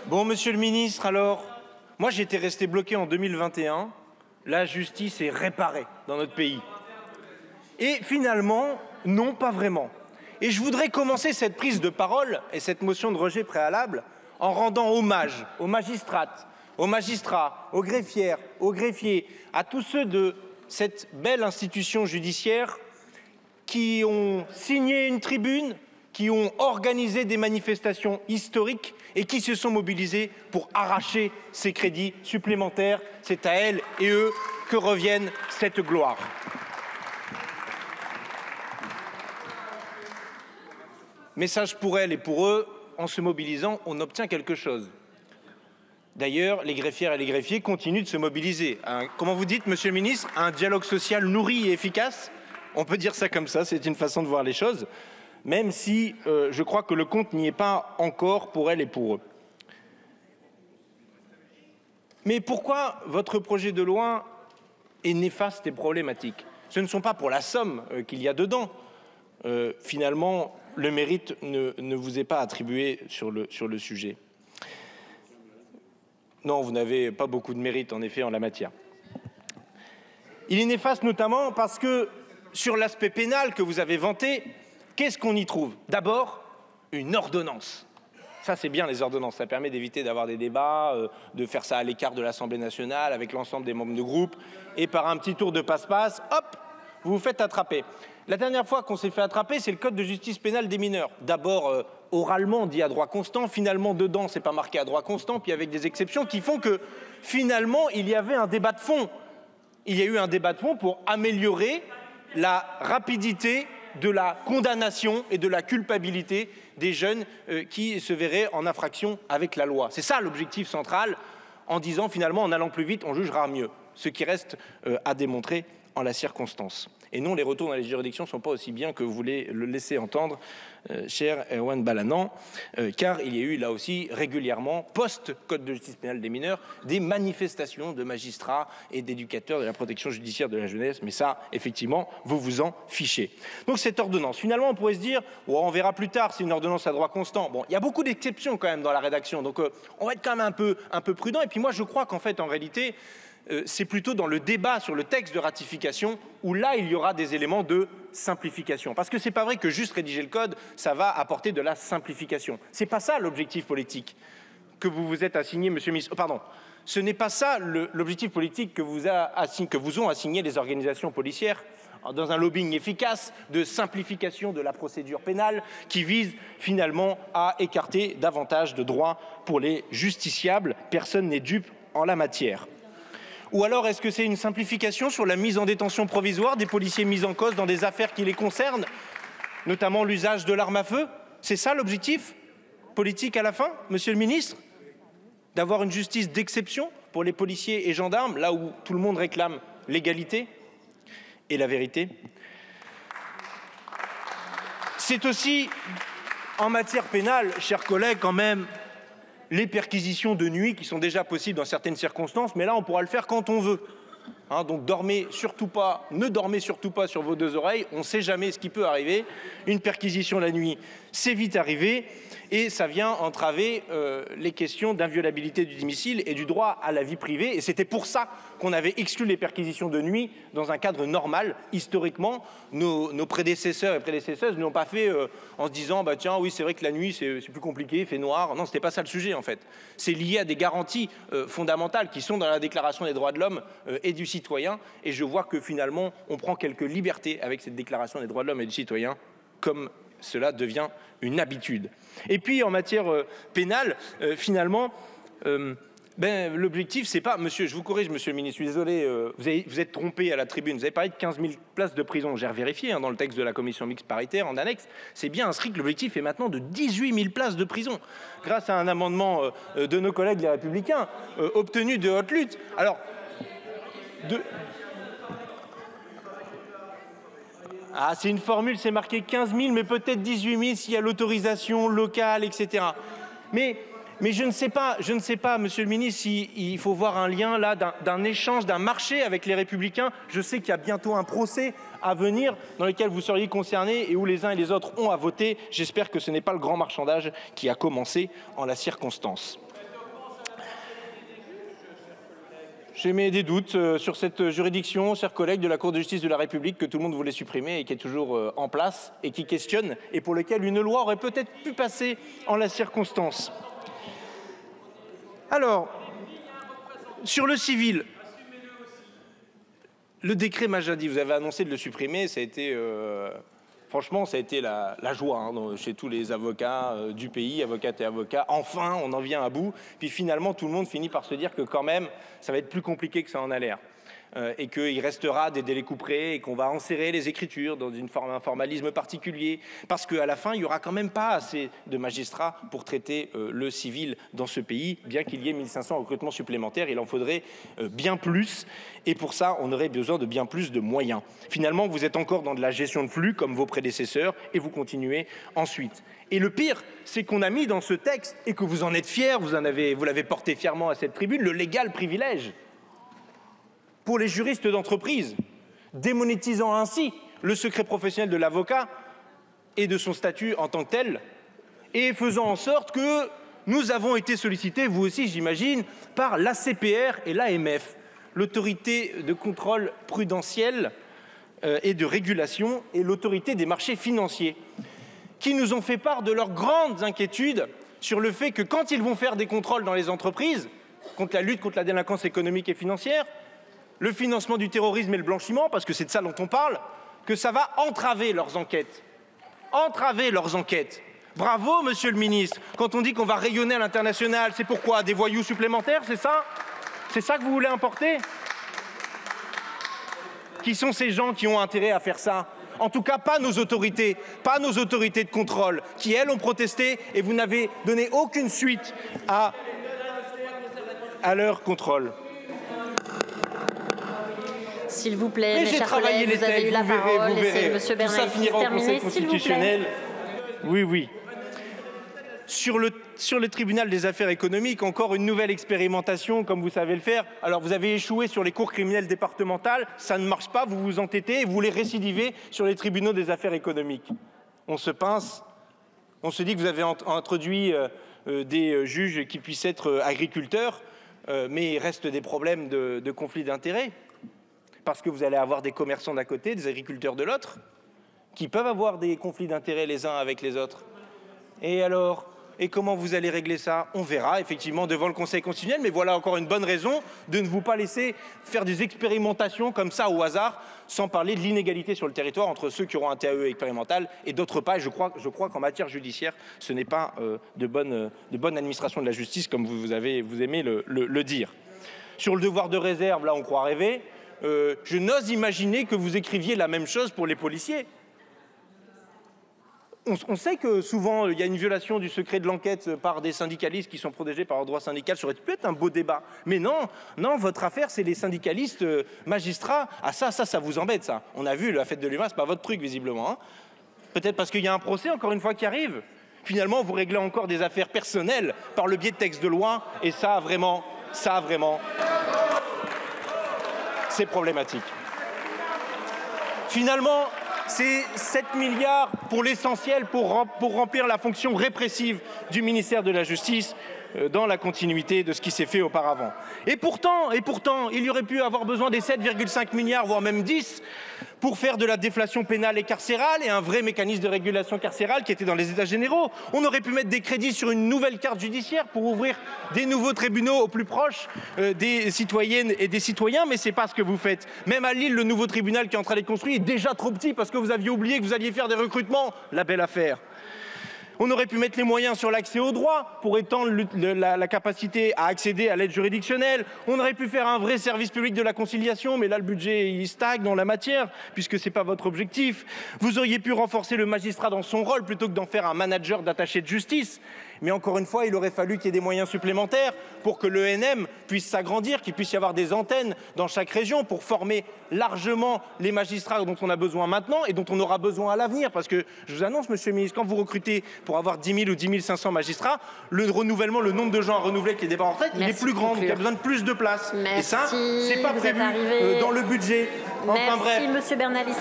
Bon, monsieur le ministre, alors, moi j'étais resté bloqué en 2021. La justice est réparée dans notre pays. Et finalement, non, pas vraiment. Et je voudrais commencer cette prise de parole et cette motion de rejet préalable en rendant hommage aux magistrates, aux magistrats, aux greffières, aux greffiers, à tous ceux de cette belle institution judiciaire qui ont signé une tribune, qui ont organisé des manifestations historiques et qui se sont mobilisés pour arracher ces crédits supplémentaires. C'est à elles et eux que revienne cette gloire. Message pour elles et pour eux, en se mobilisant, on obtient quelque chose. D'ailleurs, les greffières et les greffiers continuent de se mobiliser. Comment vous dites, monsieur le ministre, un dialogue social nourri et efficace? On peut dire ça comme ça, c'est une façon de voir les choses, même si je crois que le compte n'y est pas encore pour elles et pour eux. Mais pourquoi votre projet de loi est néfaste et problématique? Ce ne sont pas pour la somme qu'il y a dedans. Finalement, le mérite ne vous est pas attribué sur le sujet. Non, vous n'avez pas beaucoup de mérite, en effet, en la matière. Il est néfaste notamment parce que, sur l'aspect pénal que vous avez vanté, qu'est-ce qu'on y trouve? D'abord, une ordonnance. Ça, c'est bien, les ordonnances. Ça permet d'éviter d'avoir des débats, de faire ça à l'écart de l'Assemblée nationale, avec l'ensemble des membres de groupe. Et par un petit tour de passe-passe, hop, vous vous faites attraper. La dernière fois qu'on s'est fait attraper, c'est le Code de justice pénale des mineurs. D'abord, oralement dit à droit constant, finalement dedans c'est pas marqué à droit constant, puis avec des exceptions qui font que finalement il y avait un débat de fond. Il y a eu un débat de fond pour améliorer la rapidité de la condamnation et de la culpabilité des jeunes qui se verraient en infraction avec la loi. C'est ça l'objectif central, en disant finalement en allant plus vite on jugera mieux, ce qui reste à démontrer en la circonstance. Et non, les retours dans les juridictions ne sont pas aussi bien que vous voulez le laisser entendre, cher Erwan Balanant, car il y a eu là aussi régulièrement, post-Code de justice pénale des mineurs, des manifestations de magistrats et d'éducateurs de la protection judiciaire de la jeunesse, mais ça, effectivement, vous vous en fichez. Donc cette ordonnance, finalement, on pourrait se dire, oh, on verra plus tard, c'est une ordonnance à droit constant. Bon, il y a beaucoup d'exceptions quand même dans la rédaction, donc on va être quand même un peu prudent. Et puis moi, je crois qu'en fait, en réalité, c'est plutôt dans le débat sur le texte de ratification où là, il y aura des éléments de simplification. Parce que c'est pas vrai que juste rédiger le code, ça va apporter de la simplification. C'est pas ça l'objectif politique que vous vous êtes assigné, monsieur le ministre. Pardon, ce n'est pas ça l'objectif politique que vous ont assigné les organisations policières dans un lobbying efficace de simplification de la procédure pénale qui vise finalement à écarter davantage de droits pour les justiciables. Personne n'est dupe en la matière. Ou alors, est-ce que c'est une simplification sur la mise en détention provisoire des policiers mis en cause dans des affaires qui les concernent, notamment l'usage de l'arme à feu? C'est ça l'objectif politique à la fin, monsieur le ministre? D'avoir une justice d'exception pour les policiers et gendarmes, là où tout le monde réclame l'égalité et la vérité? C'est aussi, en matière pénale, chers collègues, quand même, les perquisitions de nuit qui sont déjà possibles dans certaines circonstances, mais là on pourra le faire quand on veut. Donc ne dormez surtout pas sur vos deux oreilles, on ne sait jamais ce qui peut arriver. Une perquisition la nuit, c'est vite arrivé et ça vient entraver les questions d'inviolabilité du domicile et du droit à la vie privée. Et c'était pour ça qu'on avait exclu les perquisitions de nuit dans un cadre normal. Historiquement, nos prédécesseurs et prédécesseuses ne l'ont pas fait en se disant bah tiens oui c'est vrai que la nuit c'est plus compliqué, il fait noir. Non, c'était pas ça le sujet en fait. C'est lié à des garanties fondamentales qui sont dans la Déclaration des droits de l'homme et du citoyen. Et je vois que finalement on prend quelques libertés avec cette Déclaration des droits de l'homme et du citoyen, comme cela devient une habitude. Et puis en matière pénale, finalement, l'objectif c'est pas, monsieur, je vous corrige monsieur le ministre, je suis désolé, vous êtes trompé à la tribune, vous avez parlé de 15 000 places de prison, j'ai revérifié dans le texte de la commission mixte paritaire en annexe, c'est bien inscrit que l'objectif est maintenant de 18 000 places de prison, grâce à un amendement de nos collègues les Républicains, obtenu de haute lutte. Alors, ah, c'est une formule, c'est marqué 15 000, mais peut-être 18 000 s'il y a l'autorisation locale, etc. Mais je ne sais pas, monsieur le ministre, s'il faut voir un lien là d'un échange, d'un marché avec les Républicains. Je sais qu'il y a bientôt un procès à venir dans lequel vous seriez concernés et où les uns et les autres ont à voter. J'espère que ce n'est pas le grand marchandage qui a commencé en la circonstance. J'émets des doutes sur cette juridiction, chers collègues de la Cour de justice de la République, que tout le monde voulait supprimer et qui est toujours en place et qui questionne et pour lequel une loi aurait peut-être pu passer en la circonstance. Alors, sur le civil, le décret Majadi, vous avez annoncé de le supprimer, ça a été... Franchement, ça a été la joie hein, chez tous les avocats du pays, avocates et avocats. Enfin, on en vient à bout. Puis finalement, tout le monde finit par se dire que quand même, ça va être plus compliqué que ça en a l'air. Et qu'il restera des délais couperés et qu'on va enserrer les écritures dans un formalisme particulier. Parce qu'à la fin, il n'y aura quand même pas assez de magistrats pour traiter le civil dans ce pays. Bien qu'il y ait 1500 recrutements supplémentaires, il en faudrait bien plus. Et pour ça, on aurait besoin de bien plus de moyens. Finalement, vous êtes encore dans de la gestion de flux, comme vos prédécesseurs, et vous continuez ensuite. Et le pire, c'est qu'on a mis dans ce texte, et que vous en êtes fiers, vous l'avez porté fièrement à cette tribune, le légal privilège pour les juristes d'entreprise, démonétisant ainsi le secret professionnel de l'avocat et de son statut en tant que tel, et faisant en sorte que nous avons été sollicités, vous aussi j'imagine, par l'ACPR et l'AMF, l'autorité de contrôle prudentiel et de régulation et l'autorité des marchés financiers, qui nous ont fait part de leurs grandes inquiétudes sur le fait que quand ils vont faire des contrôles dans les entreprises, contre la lutte contre la délinquance économique et financière, le financement du terrorisme et le blanchiment, parce que c'est de ça dont on parle, que ça va entraver leurs enquêtes. Entraver leurs enquêtes. Bravo, monsieur le ministre. Quand on dit qu'on va rayonner à l'international, c'est pourquoi? Des voyous supplémentaires, c'est ça? C'est ça que vous voulez importer? Qui sont ces gens qui ont intérêt à faire ça? En tout cas, pas nos autorités de contrôle, qui, elles, ont protesté et vous n'avez donné aucune suite à leur contrôle. S'il vous plaît, mes chers collègues, vous avez eu la parole. Laissez monsieur Bernalicis terminer, s'il vous plaît. Oui. Sur le tribunal des affaires économiques, encore une nouvelle expérimentation, comme vous savez le faire. Alors, vous avez échoué sur les cours criminelles départementales, ça ne marche pas, vous vous entêtez et vous voulez récidiver sur les tribunaux des affaires économiques. On se pince, on se dit que vous avez introduit des juges qui puissent être agriculteurs, mais il reste des problèmes de conflit d'intérêts. Parce que vous allez avoir des commerçants d'un côté, des agriculteurs de l'autre, qui peuvent avoir des conflits d'intérêts les uns avec les autres. Et alors, et comment vous allez régler ça? On verra effectivement devant le Conseil constitutionnel, mais voilà encore une bonne raison de ne vous pas laisser faire des expérimentations comme ça au hasard, sans parler de l'inégalité sur le territoire entre ceux qui auront un TAE expérimental et d'autres pas. Et je crois qu'en matière judiciaire, ce n'est pas de bonne administration de la justice, comme vous aimez le dire. Sur le devoir de réserve, là on croit rêver. Je n'ose imaginer que vous écriviez la même chose pour les policiers. On sait que souvent, il y a une violation du secret de l'enquête par des syndicalistes qui sont protégés par leur droit syndical. Ça aurait pu être un beau débat. Mais non, votre affaire, c'est les syndicalistes magistrats. Ah ça vous embête, ça. On a vu, la fête de l'humain, c'est pas votre truc, visiblement. Hein. Peut-être parce qu'il y a un procès, encore une fois, qui arrive. Finalement, vous réglez encore des affaires personnelles par le biais de textes de loi. Et ça, vraiment, c'est problématique. Finalement, c'est 7 milliards pour l'essentiel pour remplir la fonction répressive du ministère de la Justice dans la continuité de ce qui s'est fait auparavant. Et pourtant, il y aurait pu avoir besoin des 7,5 milliards, voire même 10, pour faire de la déflation pénale et carcérale et un vrai mécanisme de régulation carcérale qui était dans les États généraux. On aurait pu mettre des crédits sur une nouvelle carte judiciaire pour ouvrir des nouveaux tribunaux au plus proche des citoyennes et des citoyens, mais c'est pas ce que vous faites. Même à Lille, le nouveau tribunal qui est en train d'être construit est déjà trop petit parce que vous aviez oublié que vous alliez faire des recrutements. La belle affaire. On aurait pu mettre les moyens sur l'accès au droit pour étendre la capacité à accéder à l'aide juridictionnelle. On aurait pu faire un vrai service public de la conciliation, mais là, le budget, il stagne dans la matière, puisque ce n'est pas votre objectif. Vous auriez pu renforcer le magistrat dans son rôle plutôt que d'en faire un manager d'attaché de justice. Mais encore une fois, il aurait fallu qu'il y ait des moyens supplémentaires pour que l'ENM puisse s'agrandir, qu'il puisse y avoir des antennes dans chaque région pour former largement les magistrats dont on a besoin maintenant et dont on aura besoin à l'avenir. Parce que, je vous annonce, monsieur le ministre, quand vous recrutez pour avoir 10 000 ou 10 500 magistrats, le renouvellement, le nombre de gens à renouveler avec les départs en retraite, il est plus grand, donc il y a besoin de plus de place. Merci. Et ça, c'est pas prévu dans le budget. Enfin, merci, monsieur Bernalicis.